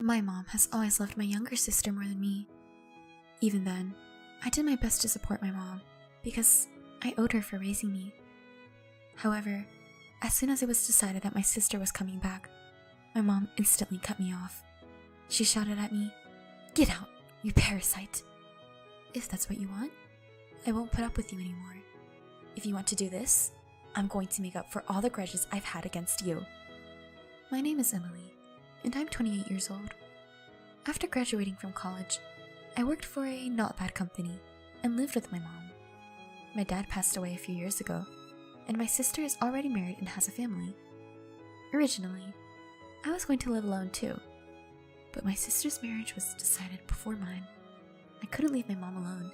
My mom has always loved my younger sister more than me. Even then, I did my best to support my mom because I owed her for raising me. However, as soon as it was decided that my sister was coming back, my mom instantly cut me off. She shouted at me, "Get out, you parasite! If that's what you want, I won't put up with you anymore. If you want to do this, I'm going to make up for all the grudges I've had against you." My name is Emily, and I'm 28 years old. After graduating from college, I worked for a not bad company and lived with my mom. My dad passed away a few years ago, and my sister is already married and has a family. Originally, I was going to live alone too, but my sister's marriage was decided before mine. I couldn't leave my mom alone,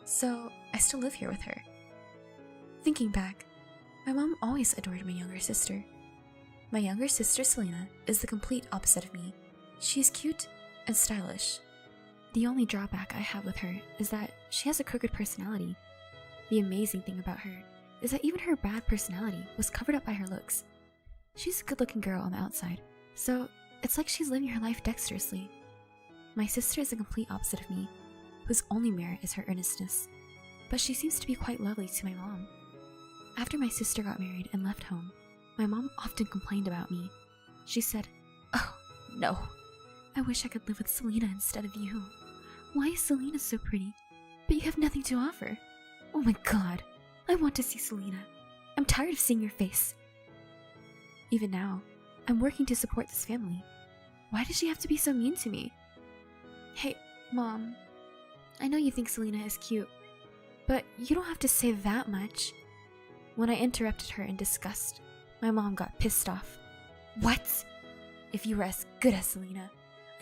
so I still live here with her. Thinking back, my mom always adored my younger sister. My younger sister, Selena, is the complete opposite of me. She is cute and stylish. The only drawback I have with her is that she has a crooked personality. The amazing thing about her is that even her bad personality was covered up by her looks. She's a good-looking girl on the outside, so it's like she's living her life dexterously. My sister is the complete opposite of me, whose only merit is her earnestness, but she seems to be quite lovely to my mom. After my sister got married and left home, my mom often complained about me. She said, "Oh, no. I wish I could live with Selena instead of you. Why is Selena so pretty, but you have nothing to offer? Oh my god, I want to see Selena. I'm tired of seeing your face." Even now, I'm working to support this family. Why does she have to be so mean to me? Hey, Mom. I know you think Selena is cute, but you don't have to say that much. When I interrupted her in disgust, my mom got pissed off. "What? If you were as good as Selena,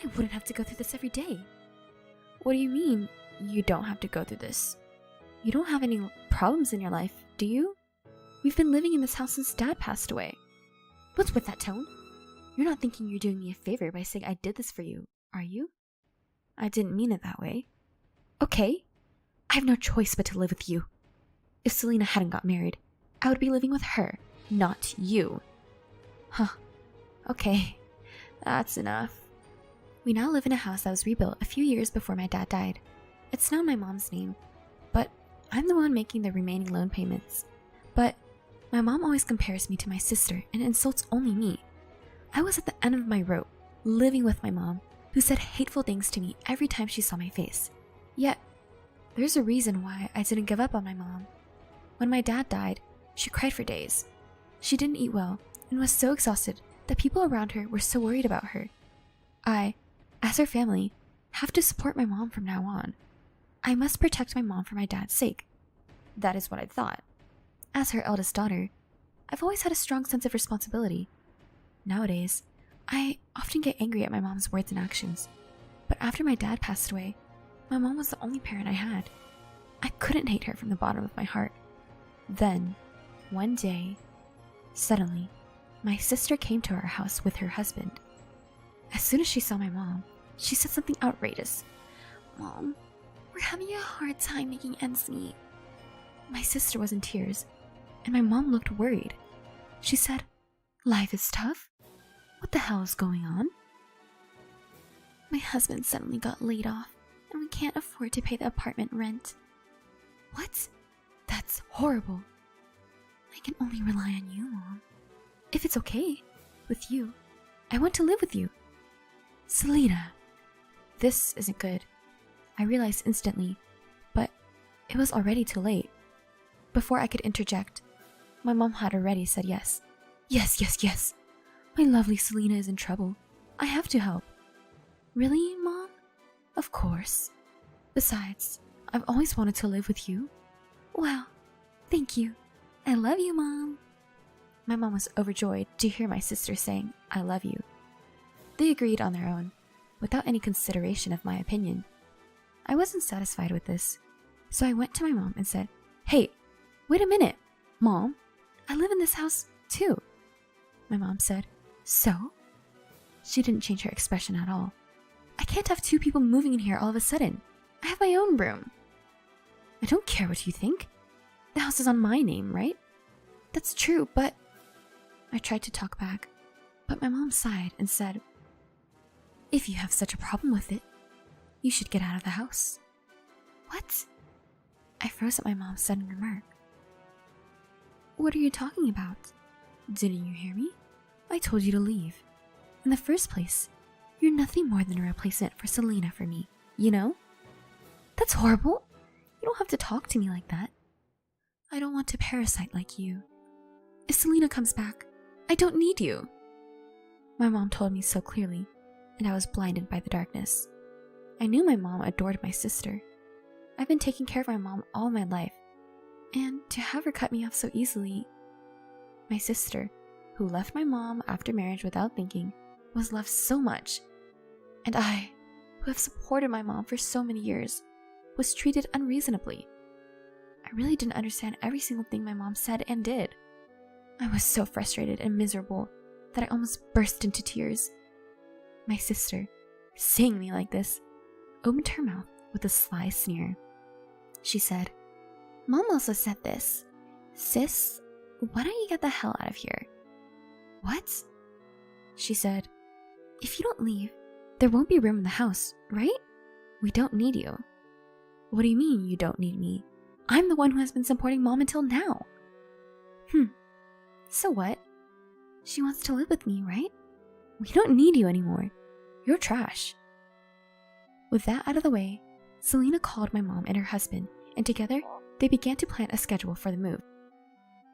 I wouldn't have to go through this every day." "What do you mean, you don't have to go through this? You don't have any problems in your life, do you? We've been living in this house since Dad passed away." "What's with that tone? You're not thinking you're doing me a favor by saying I did this for you, are you?" "I didn't mean it that way." "Okay, I have no choice but to live with you. If Selena hadn't got married, I would be living with her, not you." "Huh. Okay, that's enough." We now live in a house that was rebuilt a few years before my dad died. It's now in my mom's name, but I'm the one making the remaining loan payments. But my mom always compares me to my sister and insults only me. I was at the end of my rope, living with my mom, who said hateful things to me every time she saw my face. Yet, there's a reason why I didn't give up on my mom. When my dad died, she cried for days. She didn't eat well and was so exhausted that people around her were so worried about her. I, as her family, have to support my mom from now on. I must protect my mom for my dad's sake. That is what I thought. As her eldest daughter, I've always had a strong sense of responsibility. Nowadays, I often get angry at my mom's words and actions. But after my dad passed away, my mom was the only parent I had. I couldn't hate her from the bottom of my heart. Then, one day, suddenly, my sister came to our house with her husband. As soon as she saw my mom, she said something outrageous. "Mom, we're having a hard time making ends meet." My sister was in tears, and my mom looked worried. She said, "Life is tough? What the hell is going on?" "My husband suddenly got laid off, and we can't afford to pay the apartment rent." "What? That's horrible." "I can only rely on you, Mom. If it's okay with you, I want to live with you." "Selena." This isn't good. I realized instantly, but it was already too late. Before I could interject, my mom had already said yes. Yes, yes, yes. My lovely Selena is in trouble. I have to help." "Really, Mom?" "Of course. Besides, I've always wanted to live with you." "Wow, thank you. I love you, Mom." My mom was overjoyed to hear my sister saying, "I love you." They agreed on their own, without any consideration of my opinion. I wasn't satisfied with this, so I went to my mom and said, "Hey, wait a minute, Mom. I live in this house, too." My mom said, "So?" She didn't change her expression at all. "I can't have two people moving in here all of a sudden. I have my own room." "I don't care what you think. The house is on my name, right?" "That's true, but..." I tried to talk back, but my mom sighed and said, If you have such a problem with it, you should get out of the house. What? I froze at my mom's sudden remark. What are you talking about? Didn't you hear me? I told you to leave. In the first place, you're nothing more than a replacement for Selena for me, you know? That's horrible. You don't have to talk to me like that. I don't want to parasite like you. If Selena comes back, I don't need you. My mom told me so clearly, and I was blinded by the darkness. I knew my mom adored my sister. I've been taking care of my mom all my life, and to have her cut me off so easily... My sister, who left my mom after marriage without thinking, was loved so much. And I, who have supported my mom for so many years, was treated unreasonably. I really didn't understand every single thing my mom said and did. I was so frustrated and miserable that I almost burst into tears. My sister, seeing me like this, opened her mouth with a sly sneer. She said, Mom also said this. Sis, why don't you get the hell out of here? What? She said, if you don't leave, there won't be room in the house, right? We don't need you. What do you mean you don't need me? I'm the one who has been supporting Mom until now. So what? She wants to live with me, right? We don't need you anymore. You're trash. With that out of the way, Selena called my mom and her husband, and together they began to plan a schedule for the move.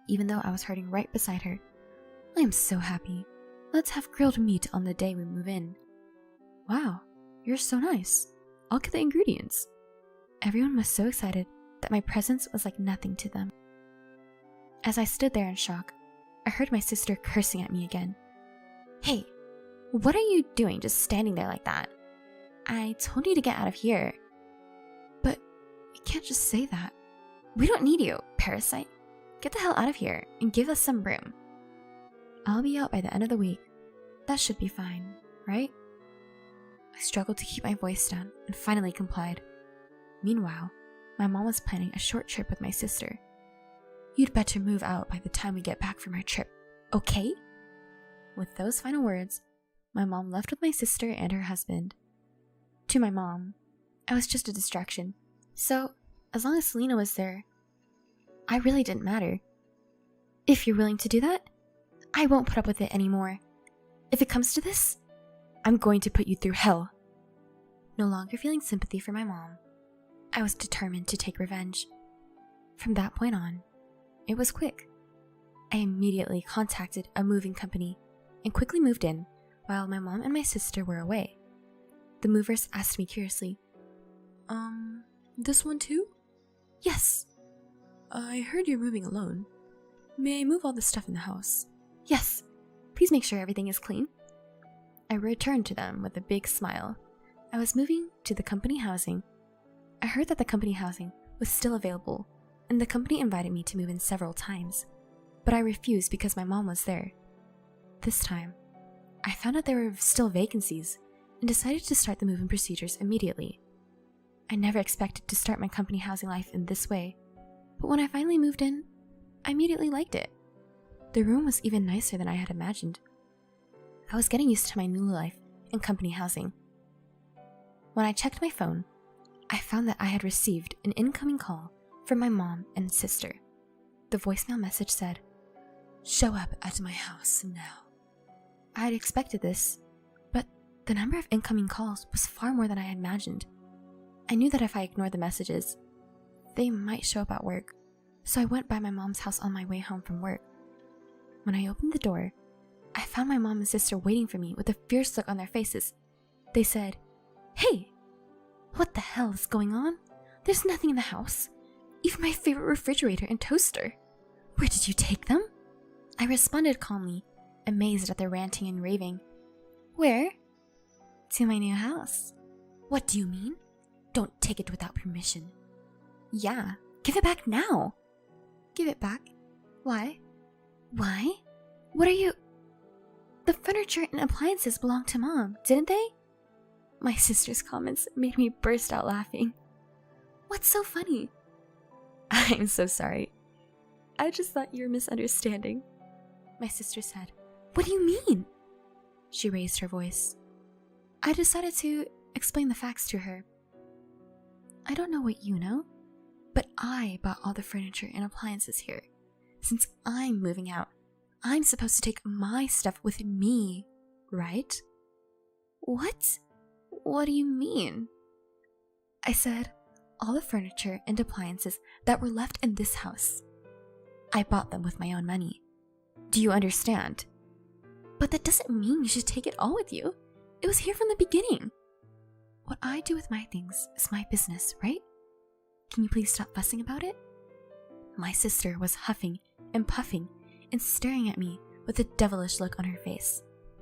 Even though I was hurting right beside her, I am so happy. Let's have grilled meat on the day we move in. Wow, you're so nice. I'll get the ingredients. Everyone was so excited that my presence was like nothing to them. As I stood there in shock, I heard my sister cursing at me again. Hey, what are you doing just standing there like that? I told you to get out of here. But you can't just say that. We don't need you, parasite. Get the hell out of here and give us some room. I'll be out by the end of the week. That should be fine, right? I struggled to keep my voice down and finally complied. Meanwhile, my mom was planning a short trip with my sister. You'd better move out by the time we get back from our trip, okay? With those final words, my mom left with my sister and her husband. To my mom, I was just a distraction, so as long as Selena was there, I really didn't matter. If you're willing to do that, I won't put up with it anymore. If it comes to this, I'm going to put you through hell. No longer feeling sympathy for my mom, I was determined to take revenge. From that point on, it was quick. I immediately contacted a moving company and quickly moved in while my mom and my sister were away. The movers asked me curiously, this one too? Yes. I heard you're moving alone. May I move all the stuff in the house? Yes. Please make sure everything is clean. I returned to them with a big smile. I was moving to the company housing. I heard that the company housing was still available, and the company invited me to move in several times, but I refused because my mom was there. This time, I found out there were still vacancies and decided to start the move-in procedures immediately. I never expected to start my company housing life in this way, but when I finally moved in, I immediately liked it. The room was even nicer than I had imagined. I was getting used to my new life in company housing. When I checked my phone, I found that I had received an incoming call from my mom and sister. The voicemail message said, "Show up at my house now." I had expected this, but the number of incoming calls was far more than I had imagined. I knew that if I ignored the messages, they might show up at work, so I went by my mom's house on my way home from work. When I opened the door, I found my mom and sister waiting for me with a fierce look on their faces. They said, "Hey, what the hell is going on? There's nothing in the house. Even my favorite refrigerator and toaster. Where did you take them?" I responded calmly, amazed at their ranting and raving. "Where?" "To my new house." "What do you mean? Don't take it without permission." "Yeah, give it back now." "Give it back? Why?" "Why? What are you—" "The furniture and appliances belonged to Mom, didn't they?" My sister's comments made me burst out laughing. "What's so funny?" "I'm so sorry. I just thought you were misunderstanding," my sister said. "What do you mean?" She raised her voice. I decided to explain the facts to her. I don't know what you know, but I bought all the furniture and appliances here. Since I'm moving out, I'm supposed to take my stuff with me, right? What? What do you mean? I said, all the furniture and appliances that were left in this house. I bought them with my own money. Do you understand? But that doesn't mean you should take it all with you. It was here from the beginning. What I do with my things is my business, right? Can you please stop fussing about it? My sister was huffing and puffing and staring at me with a devilish look on her face.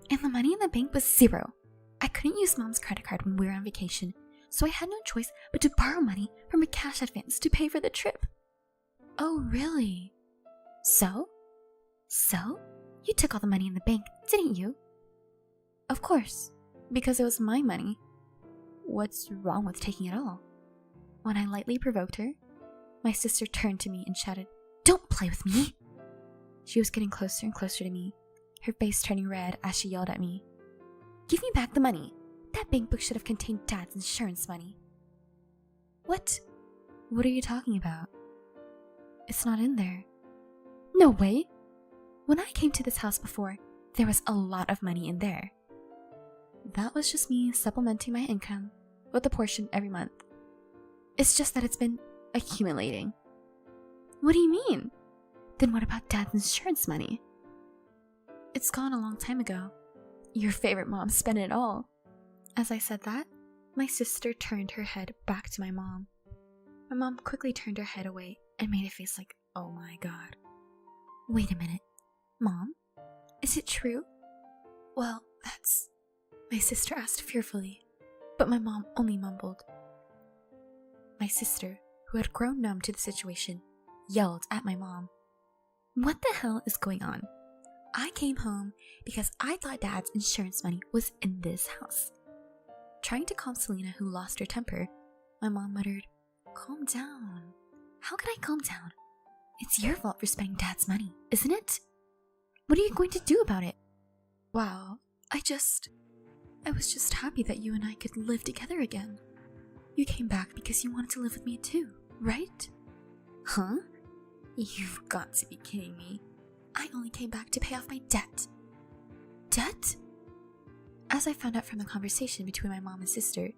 And the money in the bank was zero. I couldn't use Mom's credit card when we were on vacation, so I had no choice but to borrow money from a cash advance to pay for the trip. Oh, really? So? You took all the money in the bank, didn't you? Of course, because it was my money. What's wrong with taking it all? When I lightly provoked her, my sister turned to me and shouted, "Don't play with me!" She was getting closer and closer to me, her face turning red as she yelled at me. "Give me back the money! That bank book should have contained Dad's insurance money." What? What are you talking about? It's not in there. No way! When I came to this house before, there was a lot of money in there. That was just me supplementing my income with a portion every month. It's just that it's been accumulating. What do you mean? Then what about Dad's insurance money? It's gone a long time ago. Your favorite mom spent it all. As I said that, my sister turned her head back to my mom. My mom quickly turned her head away and made a face like, "Oh my god." Wait a minute. Mom? Is it true? Well, that's... My sister asked fearfully, but my mom only mumbled. My sister, who had grown numb to the situation, yelled at my mom. What the hell is going on? I came home because I thought Dad's insurance money was in this house. Trying to calm Selena, who lost her temper, my mom muttered, "Calm down." How could I calm down? It's your fault for spending Dad's money, isn't it? What are you going to do about it? Wow, I was just happy that you and I could live together again. You came back because you wanted to live with me too, right? Huh? You've got to be kidding me. I only came back to pay off my debt. Debt? As I found out from the conversation between my mom and sister,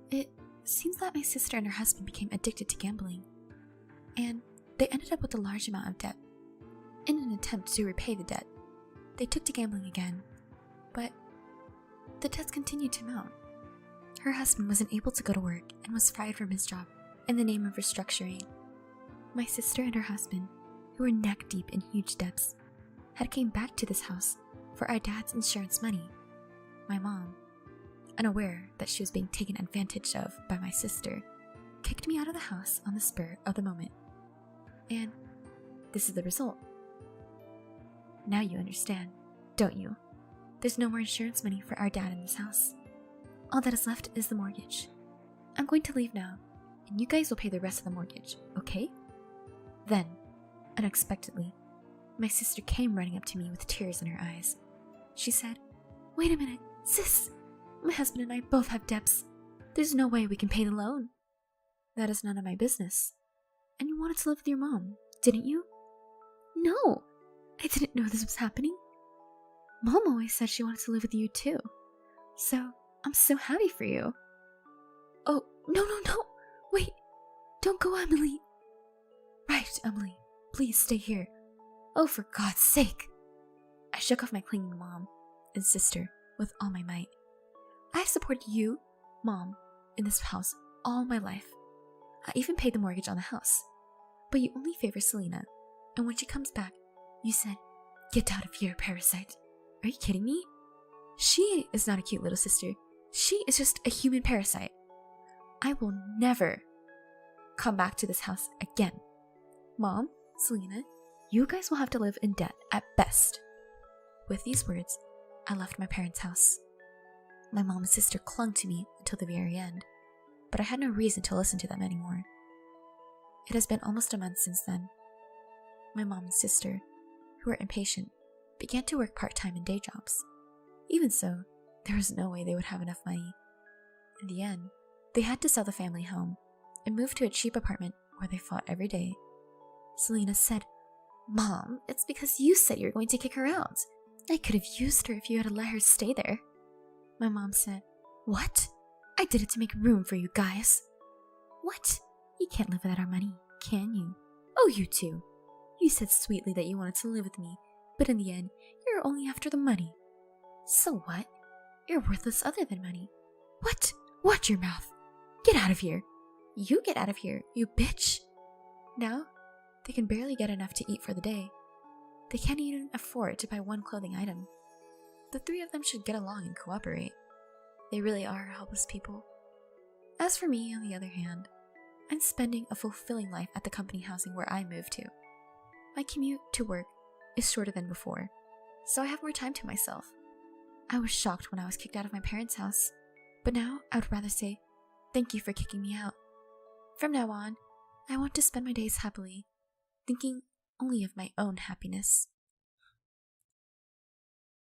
it seems that my sister and her husband became addicted to gambling, and they ended up with a large amount of debt. In an attempt to repay the debt, they took to gambling again, but the debts continued to mount. Her husband wasn't able to go to work and was fired from his job in the name of restructuring. My sister and her husband, who were neck deep in huge debts, had came back to this house for our dad's insurance money. My mom, unaware that she was being taken advantage of by my sister, kicked me out of the house on the spur of the moment. And this is the result. Now you understand, don't you? There's no more insurance money for our dad in this house. All that is left is the mortgage. I'm going to leave now, and you guys will pay the rest of the mortgage, okay? Then, unexpectedly, my sister came running up to me with tears in her eyes. She said, "Wait a minute, sis! My husband and I both have debts. There's no way we can pay the loan." "That is none of my business. And you wanted to live with your mom, didn't you?" "No, I didn't know this was happening. Mom always said she wanted to live with you too. So, I'm so happy for you." "Oh, no. Wait, don't go, Emily." "Right, Emily, please stay here. Oh, for God's sake." I shook off my clinging mom and sister with all my might. I've supported you, Mom, in this house all my life. I even paid the mortgage on the house. But you only favor Selena, and when she comes back, you said, "Get out of here, parasite." Are you kidding me? She is not a cute little sister. She is just a human parasite. I will never come back to this house again. Mom, Selena, you guys will have to live in debt at best. With these words, I left my parents' house. My mom and sister clung to me until the very end, but I had no reason to listen to them anymore. It has been almost a month since then. My mom and sister, who were impatient, began to work part-time in day jobs. Even so, There was no way they would have enough money. In the end, they had to sell the family home and move to a cheap apartment where they fought every day. Selena said, "Mom, it's because you said you were going to kick her out. I could have used her if you had let her stay there." My mom said, "What? I did it to make room for you guys." "What? You can't live without our money, can you?" "Oh, you two. You said sweetly that you wanted to live with me, but in the end, you're only after the money." "So what? You're worthless other than money." "What? Watch your mouth. Get out of here." "You get out of here, you bitch." Now, they can barely get enough to eat for the day. They can't even afford to buy one clothing item. The three of them should get along and cooperate. They really are helpless people. As for me, on the other hand, I'm spending a fulfilling life at the company housing where I moved to. My commute to work is shorter than before, so I have more time to myself. I was shocked when I was kicked out of my parents' house, but now I would rather say, "Thank you for kicking me out." From now on, I want to spend my days happily, thinking only of my own happiness.